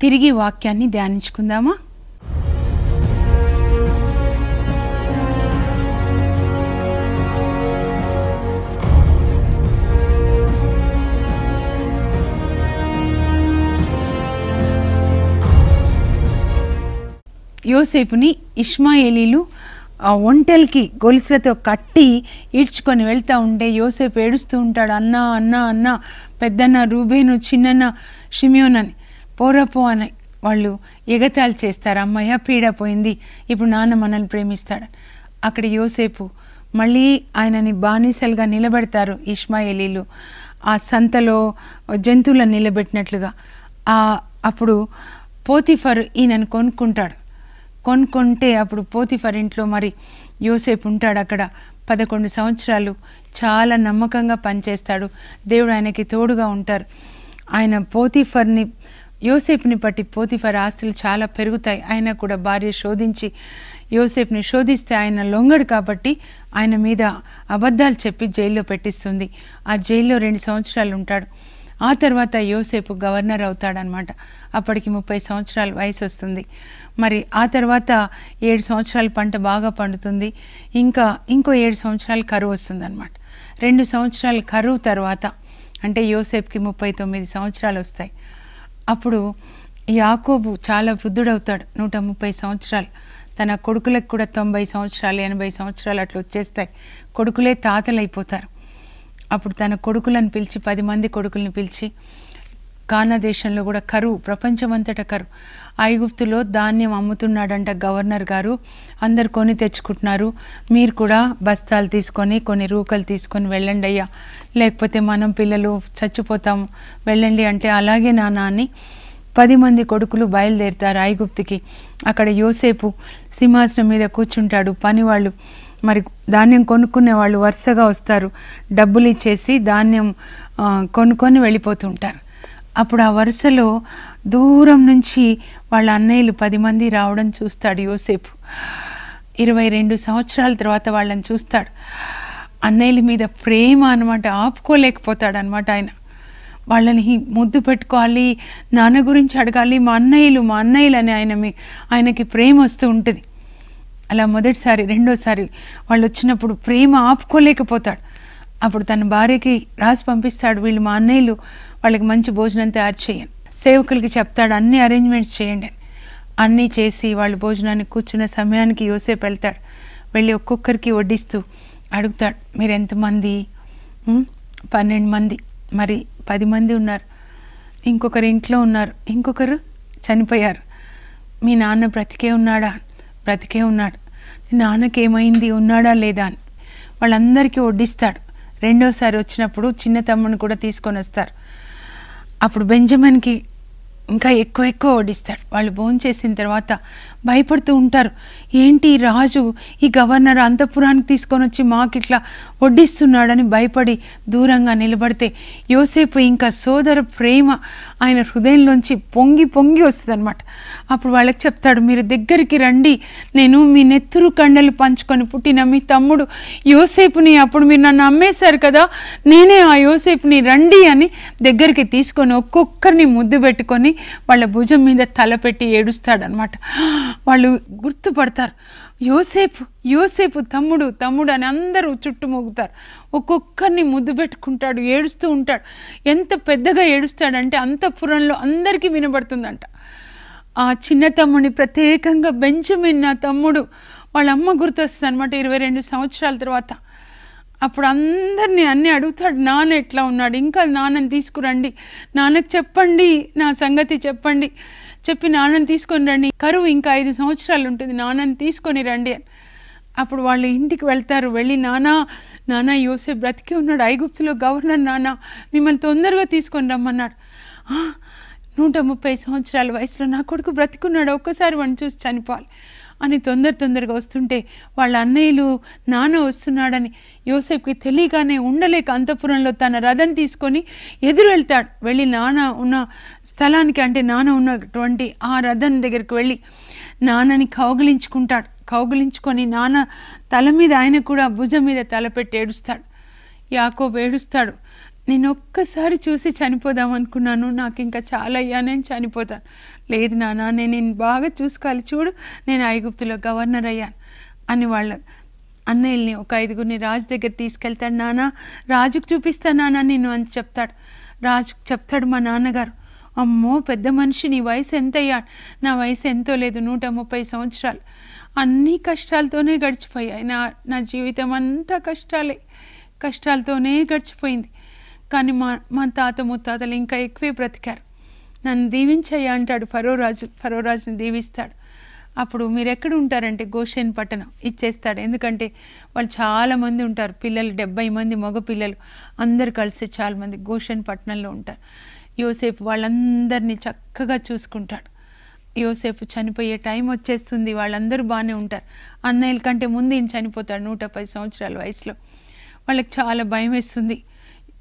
తిరిగి వాక్యాన్ని ధ్యానించుకుందామా? యోసేపుని ఇష్మాయేలీలు ఒంటెలకి గొలుసులతో కట్టి ఈడ్చుకొని వెళ్తూ ఉంటే యోసేపు ఏడుస్తూ ఉంటాడు, అన్నా అన్నా అన్నా, పెద్దన్న రూబేను, చిన్నన్న షిమియోన్ అని, పోరపో అని వాళ్ళు ఎగతాళి చేస్తారు. అమ్మయ్య పీడ పోయింది, ఇప్పుడు నాన్న మనల్ని ప్రేమిస్తాడు. అక్కడ యోసేపు మళ్ళీ ఆయనని బానిసలుగా నిలబెడతారు ఇష్మాయేలీలు, ఆ సంతలో జంతువులను నిలబెట్టినట్లుగా. అప్పుడు పోతిఫర్ ఈయనను కొనుక్కుంటే అప్పుడు పోతిఫర్ ఇంట్లో మరి యోసేపు ఉంటాడు. అక్కడ 11 సంవత్సరాలు చాలా నమ్మకంగా పనిచేస్తాడు. దేవుడు ఆయనకి తోడుగా ఉంటారు. ఆయన యోసేపుని బట్టి పోతిఫర్ ఆస్తులు చాలా పెరుగుతాయి. ఆయన కూడా భార్య శోధించి యోసేపుని శోధిస్తే ఆయన లొంగడు కాబట్టి ఆయన మీద అబద్ధాలు చెప్పి జైల్లో పెట్టిస్తుంది. ఆ జైల్లో 2 సంవత్సరాలు ఉంటాడు. ఆ తర్వాత యోసేపు గవర్నర్ అవుతాడనమాట. అప్పటికి 30 సంవత్సరాల వయసు వస్తుంది. మరి ఆ తర్వాత 7 సంవత్సరాల పంట బాగా పండుతుంది. ఇంకో 7 సంవత్సరాలు కరువు వస్తుంది అనమాట. 2 సంవత్సరాల కరువు తర్వాత అంటే యోసేపుకి 39 సంవత్సరాలు వస్తాయి. అప్పుడు యాకోబు చాలా వృద్ధుడవుతాడు, 130 సంవత్సరాలు. తన కొడుకులకు కూడా 90 సంవత్సరాలు 80 సంవత్సరాలు అట్లా వచ్చేస్తాయి. కొడుకులే తాతలు అయిపోతారు. అప్పుడు తన కొడుకులను పిలిచి 10 మంది కొడుకులను పిలిచి, కానా దేశంలో కూడా కరువు, ప్రపంచమంతటా కరువు, ఐగుప్తులో ధాన్యం అమ్ముతున్నాడంట గవర్నర్ గారు, అందరు కొని తెచ్చుకుంటున్నారు, మీరు కూడా బస్తాలు తీసుకొని కొన్ని రూకలు తీసుకొని వెళ్ళండి అయ్యా, లేకపోతే మనం పిల్లలు చచ్చిపోతాము, వెళ్ళండి అంటే అలాగే నాన్న అని 10 మంది కొడుకులు బయలుదేరుతారు ఐగుప్తుకి. అక్కడ యోసేపు సింహాసనం మీద కూర్చుంటాడు. పనివాళ్ళు మరి ధాన్యం కొనుక్కునే వాళ్ళు వరుసగా వస్తారు, డబ్బులు ఇచ్చేసి ధాన్యం కొనుక్కొని వెళ్ళిపోతుంటారు. అప్పుడు ఆ వరుసలో దూరం నుంచి వాళ్ళ అన్నయ్యలు 10 మంది రావడం చూస్తాడు యోసేపు. 22 సంవత్సరాల తర్వాత వాళ్ళని చూస్తాడు. అన్నయ్యల మీద ప్రేమ అనమాట, ఆపుకోలేకపోతాడు అనమాట ఆయన. వాళ్ళని ముద్దు పెట్టుకోవాలి, నాన్న గురించి అడగాలి, మా అన్నయ్యలు అని ఆయనకి ప్రేమ వస్తూ ఉంటుంది. అలా మొదటిసారి రెండోసారి వాళ్ళు వచ్చినప్పుడు ప్రేమ ఆపుకోలేకపోతాడు. అప్పుడు తన భార్యకి రాసి పంపిస్తాడు, వీళ్ళు మా అన్నయ్యలు, వాళ్ళకి మంచి భోజనం తయారు చేయండి, సేవకులకి చెప్తాడు అన్ని అరేంజ్మెంట్స్ చేయండి అని. అన్నీ చేసి వాళ్ళు భోజనానికి కూర్చున్న సమయానికి యోసేపు వెళ్తాడు. వెళ్ళి ఒక్కొక్కరికి వడ్డిస్తూ అడుగుతాడు, మీరు ఎంతమంది? 12 మంది. మరి 10 మంది ఉన్నారు, ఇంకొకరు ఇంట్లో ఉన్నారు, ఇంకొకరు చనిపోయారు. మీ నాన్న బ్రతికే ఉన్నాడా? బ్రతికే ఉన్నాడు. నాన్నకి ఏమైంది, ఉన్నాడా లేదా అని వాళ్ళందరికీ వడ్డిస్తాడు. రెండోసారి వచ్చినప్పుడు చిన్న తమ్ముని కూడా తీసుకొని వస్తారు. అప్పుడు బెంజమిన్కి ఇంకా ఎక్కువ వడ్డిస్తాడు. వాళ్ళు భోంచేసిన తర్వాత భయపడుతూ ఉంటారు, ఏంటి రాజు ఈ గవర్నర్ అంతఃపురానికి తీసుకొని వచ్చి మాకు ఇట్లా వడ్డిస్తున్నాడని భయపడి దూరంగా నిలబడితే యోసేపు ఇంకా సోదర ప్రేమ ఆయన హృదయంలోంచి పొంగి వస్తుంది అనమాట. అప్పుడు వాళ్ళకి చెప్తాడు, మీరు దగ్గరికి రండి, నేను మీ నెత్తురు కండలు పంచుకొని పుట్టిన మీ తమ్ముడు యోసేపుని, అప్పుడు మీరు నన్ను అమ్మేశారు కదా, నేనే ఆ యోసేపుని, రండి అని దగ్గరికి తీసుకొని ఒక్కొక్కరిని ముద్దు పెట్టుకొని వాళ్ళ భుజం మీద తలపెట్టి ఏడుస్తాడనమాట. వాళ్ళు గుర్తుపడతారు, యోసేపు తమ్ముడు అని అందరూ చుట్టుమోగుతారు. ఒక్కొక్కరిని ముద్దు పెట్టుకుంటాడు, ఏడుస్తూ ఉంటాడు. ఎంత పెద్దగా ఏడుస్తాడంటే అంతఃపురంలో అందరికీ వినబడుతుందంట. ఆ చిన్న తమ్ముడిని ప్రత్యేకంగా బెంజమిన్ నా తమ్ముడు, వాళ్ళ అమ్మ గుర్తొస్తుంది అనమాట 22 సంవత్సరాల తర్వాత. అప్పుడు అందరినీ అన్నీ అడుగుతాడు, నాన్న ఎట్లా ఉన్నాడు, ఇంకా నాన్నని తీసుకురండి, నాన్నకు చెప్పండి, నా సంగతి చెప్పి నాన్నని తీసుకొని రండి, కరువు ఇంకా 5 సంవత్సరాలు ఉంటుంది, నాన్నని తీసుకొని రండి అని. అప్పుడు వాళ్ళు ఇంటికి వెళ్తారు. వెళ్ళి నాన్న యోసేపు బ్రతికే ఉన్నాడు, ఐగుప్తులో గవర్నర్ నాన్న, మిమ్మల్ని తొందరగా తీసుకొని రమ్మన్నాడు. 130 సంవత్సరాల వయసులో నా కొడుకు బ్రతికున్నాడు, ఒక్కసారి వాడిని చూసి చనిపోవాలి అని తొందరగా వస్తుంటే వాళ్ళ అన్నయ్యలు నాన్న వస్తున్నాడని యోసేపుకి తెలియగానే ఉండలేక అంతఃపురంలో తన రథం తీసుకొని ఎదురు వెళ్తాడు. వెళ్ళి నాన్న ఉన్న స్థలానికి, అంటే నాన్న ఉన్నటువంటి ఆ రథం దగ్గరికి వెళ్ళి నాన్నని కౌగిలించుకొని నాన్న తల మీద ఆయన కూడా భుజం మీద తలపెట్టి ఏడుస్తాడు. యాకోబు ఏడుస్తాడు, నేను ఒక్కసారి చూసి చనిపోదాం అనుకున్నాను, నాకు ఇంకా చాలా అయ్యా, నేను చనిపోతాను. లేదు నాన్న, నేను బాగా చూసుకోవాలి, చూడు నేను ఐగుప్తులో గవర్నర్ అయ్యాను అని వాళ్ళ అన్నయ్యల్ని ఒక 5గురిని రాజు దగ్గర తీసుకెళ్తాడు. నాన్న రాజుకు చూపిస్తాను నాన్న నేను అని చెప్తాడు. రాజుకు చెప్తాడు మా నాన్నగారు, అమ్మో పెద్ద మనిషి, నీ వయసు ఎంత అయ్యాడు? నా వయసు ఎంతో లేదు, 130 సంవత్సరాలు. అన్ని కష్టాలతోనే గడిచిపోయాయి, నా జీవితం అంతా కష్టాలతోనే గడిచిపోయింది. కానీ మా తాత ముత్తాతలు ఇంకా ఎక్కువే బ్రతికారు. నన్ను దీవించయ్యా అంటాడు ఫరో రాజుని దీవిస్తాడు. అప్పుడు మీరు ఎక్కడ ఉంటారంటే గోషెన్ పట్టణం ఇచ్చేస్తాడు. ఎందుకంటే వాళ్ళు చాలామంది ఉంటారు, పిల్లలు 70 మంది మగ పిల్లలు అందరు కలిసి చాలామంది గోషెన్ పట్టణంలో ఉంటారు. యోసేపు వాళ్ళందరినీ చక్కగా చూసుకుంటాడు. యోసేపు చనిపోయే టైం వచ్చేస్తుంది, వాళ్ళందరూ బాగానే ఉంటారు. అన్నయ్యల కంటే ముందు ఈయన చనిపోతాడు 110 సంవత్సరాల వయసులో. వాళ్ళకి చాలా భయం వేస్తుంది.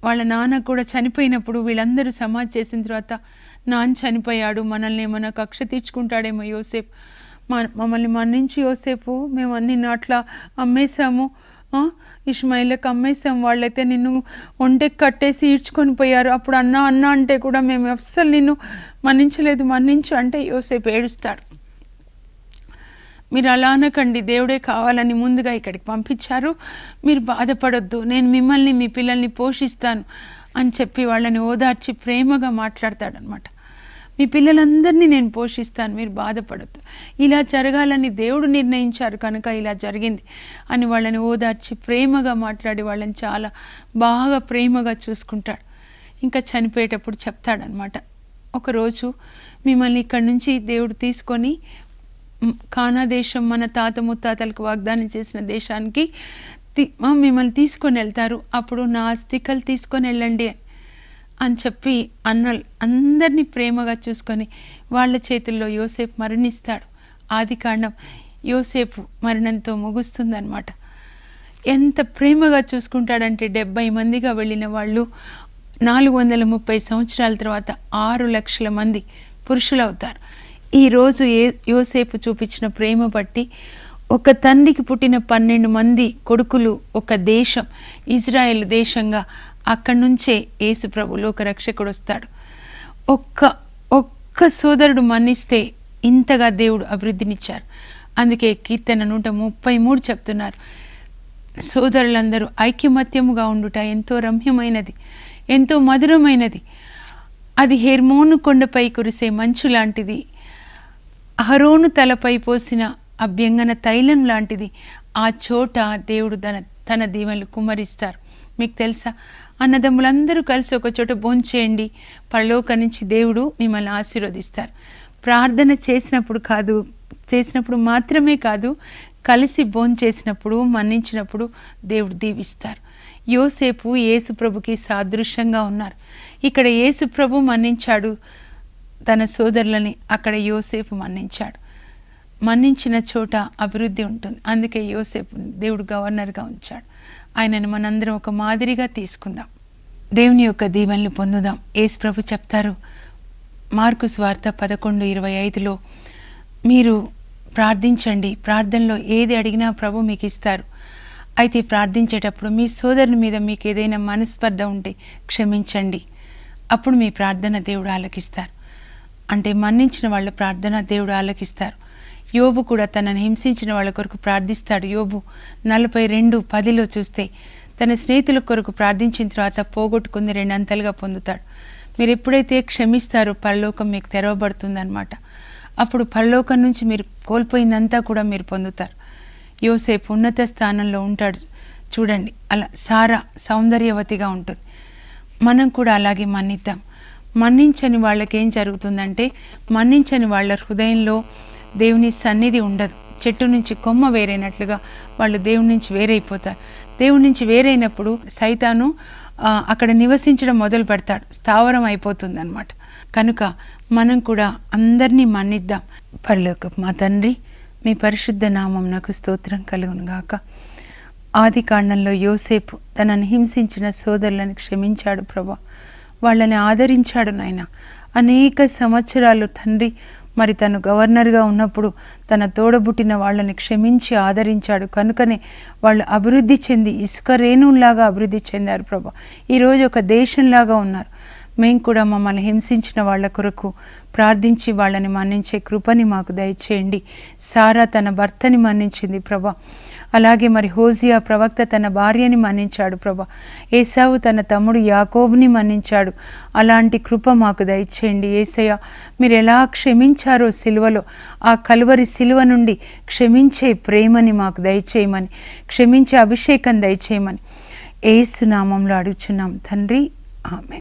వాళ్ళ నాన్న కూడా చనిపోయినప్పుడు వీళ్ళందరూ సమాధి చేసిన తర్వాత, నాన్న చనిపోయాడు, మనల్ని ఏమైనా కక్ష తీర్చుకుంటాడేమో యోసేపు, మమ్మల్ని మన్నించి యోసేపు, మేము నిన్ను అట్లా అమ్మేశాము, ఇష్మాయిల్కి అమ్మేశాము, వాళ్ళైతే నిన్ను ఒంటెకి కట్టేసి ఈడ్చుకొని పోయారు, అప్పుడు అన్నా అంటే కూడా మేము అస్సలు నిన్ను మన్నించలేదు, మన్నించు అంటే యోసేపు ఏడుస్తాడు. మీరు అలా అనకండి, దేవుడే కావాలని ముందుగా ఇక్కడికి పంపించారు, మీరు బాధపడొద్దు, నేను మిమ్మల్ని మీ పిల్లల్ని పోషిస్తాను అని చెప్పి వాళ్ళని ఓదార్చి ప్రేమగా మాట్లాడతాడనమాట. మీ పిల్లలందరినీ నేను పోషిస్తాను, మీరు బాధపడొద్దు, ఇలా జరగాలని దేవుడు నిర్ణయించారు కనుక ఇలా జరిగింది అని వాళ్ళని ఓదార్చి ప్రేమగా మాట్లాడి వాళ్ళని చాలా బాగా ప్రేమగా చూసుకుంటాడు. ఇంకా చనిపోయేటప్పుడు చెప్తాడనమాట, ఒకరోజు మిమ్మల్ని ఇక్కడి నుంచి దేవుడు తీసుకొని కానా దేశం, మన తాత ముత్తాతలకు వాగ్దానం చేసిన దేశానికి మిమ్మల్ని తీసుకొని వెళ్తారు, అప్పుడు నా అస్థికలు తీసుకొని వెళ్ళండి అని చెప్పి అందరినీ ప్రేమగా చూసుకొని వాళ్ళ చేతుల్లో యోసేపు మరణిస్తాడు. ఆదికాండం యోసేపు మరణంతో ముగుస్తుందన్నమాట. ఎంత ప్రేమగా చూసుకుంటాడంటే 70 మందిగా వెళ్ళిన వాళ్ళు 430 సంవత్సరాల తర్వాత 6 లక్షల మంది పురుషులు అవుతారు. ఈరోజు యోసేపు చూపించిన ప్రేమ బట్టి ఒక తండ్రికి పుట్టిన 12 మంది కొడుకులు ఒక దేశం, ఇజ్రాయెల్ దేశంగా, అక్కడి నుంచే యేసు ప్రభు లోక రక్షకుడు వస్తాడు. ఒక్క సోదరుడు మన్నిస్తే ఇంతగా దేవుడు అభివృద్ధినిచ్చారు. అందుకే కీర్తన 133 చెప్తున్నారు, సోదరులందరూ ఐక్యమత్యముగా ఉండుట ఎంతో రమ్యమైనది, ఎంతో మధురమైనది, అది హెర్మోను కొండపై కురిసే మంచు లాంటిది, అహరోను తలపై పోసిన అభ్యంగన తైలం లాంటిది, ఆ చోట దేవుడు తన దీవెనలు కుమ్మరిస్తారు. మీకు తెలుసా, అన్నదమ్ములందరూ కలిసి ఒక చోట భోంచేయండి, పరలోకం నుంచి దేవుడు మిమ్మల్ని ఆశీర్వదిస్తారు. ప్రార్థన చేసినప్పుడు మాత్రమే కాదు, కలిసి భోంచేసినప్పుడు మన్నించినప్పుడు దేవుడు దీవిస్తారు. యోసేపు యేసుప్రభుకి సాదృశ్యంగా ఉన్నారు. ఇక్కడ యేసుప్రభు మన్నించాడు తన సోదరులని, అక్కడ యోసేపు మన్నించాడు. మన్నించిన చోట అభివృద్ధి ఉంటుంది. అందుకే యోసేపు దేవుడు గవర్నర్గా ఉంచాడు. ఆయనను మనందరం ఒక మాదిరిగా తీసుకుందాం, దేవుని యొక్క దీవెనలు పొందుదాం. యేసు ప్రభు చెప్తారు మార్కు సువార్త 11:25లో, మీరు ప్రార్థించండి, ప్రార్థనలో ఏది అడిగినా ప్రభు మీకు ఇస్తారు. అయితే ప్రార్థించేటప్పుడు మీ సోదరుని మీద మీకు ఏదైనా మనస్పర్ధ ఉంటే క్షమించండి, అప్పుడు మీ ప్రార్థన దేవుడు ఆలకిస్తారు. అంటే మన్నించిన వాళ్ళ ప్రార్థన దేవుడు ఆలకిస్తారు. యోబు కూడా తనను హింసించిన వాళ్ళ కొరకు ప్రార్థిస్తాడు. యోబు 42:10లో చూస్తే, తన స్నేహితుల కొరకు ప్రార్థించిన తర్వాత పోగొట్టుకుంది 2 అంతలుగా పొందుతాడు. మీరు ఎప్పుడైతే క్షమిస్తారో పరలోకం మీకు తెరవబడుతుందన్నమాట. అప్పుడు పరలోకం నుంచి మీరు కోల్పోయిందంతా కూడా మీరు పొందుతారు. యోసేపు ఉన్నత స్థానంలో ఉంటాడు చూడండి, అలా సారా సౌందర్యవతిగా ఉంటుంది. మనం కూడా అలాగే మన్నిద్దాం. మన్నించని వాళ్ళకి ఏం జరుగుతుందంటే, మన్నించని వాళ్ళ హృదయంలో దేవుని సన్నిధి ఉండదు. చెట్టు నుంచి కొమ్మ వేరైనట్లుగా వాళ్ళు దేవుని నుంచి వేరైపోతారు. దేవుని నుంచి వేరైనప్పుడు సైతాను అక్కడ నివసించడం మొదలు పెడతాడు, స్థావరం అయిపోతుంది అన్నమాట. కనుక మనం కూడా అందరినీ మన్నిద్దాం. పరలోకపు మా తండ్రి, మీ పరిశుద్ధ నామమునకు స్తోత్రం కలుగును గాక. ఆదికాండంలో యోసేపు తనను హింసించిన సోదరులను క్షమించాడు ప్రభా, వాళ్ళని ఆదరించాడు నాయన. అనేక సంవత్సరాలు తండ్రి మరి తను గవర్నర్గా ఉన్నప్పుడు తన తోడబుట్టిన వాళ్ళని క్షమించి ఆదరించాడు కనుకనే వాళ్ళు అభివృద్ధి చెంది ఇసుక రేణువులాగా అభివృద్ధి చెందారు ప్రభా. ఈరోజు ఒక దేశంలాగా ఉన్నారు. మేము కూడా మమ్మల్ని హింసించిన వాళ్ళ కొరకు ప్రార్థించి వాళ్ళని మన్నించే కృపని మాకు దయచేయండి. సారా తన భర్తని మన్నించింది ప్రభా. అలాగే మరి హోజియా ప్రవక్త తన భార్యని మన్నించాడు ప్రభా. ఏసావు తన తమ్ముడు యాకోబుని మన్నించాడు. అలాంటి కృప మాకు దయచేయండి యేసయ్య. మీరు ఎలా క్షమించారో సిలువలో, ఆ కలువరి సిలువ నుండి క్షమించే ప్రేమని మాకు దయచేయమని, క్షమించే అభిషేకం దయచేయమని యేసు నామంలో అడుగుచున్నాం తండ్రి, ఆమేన్.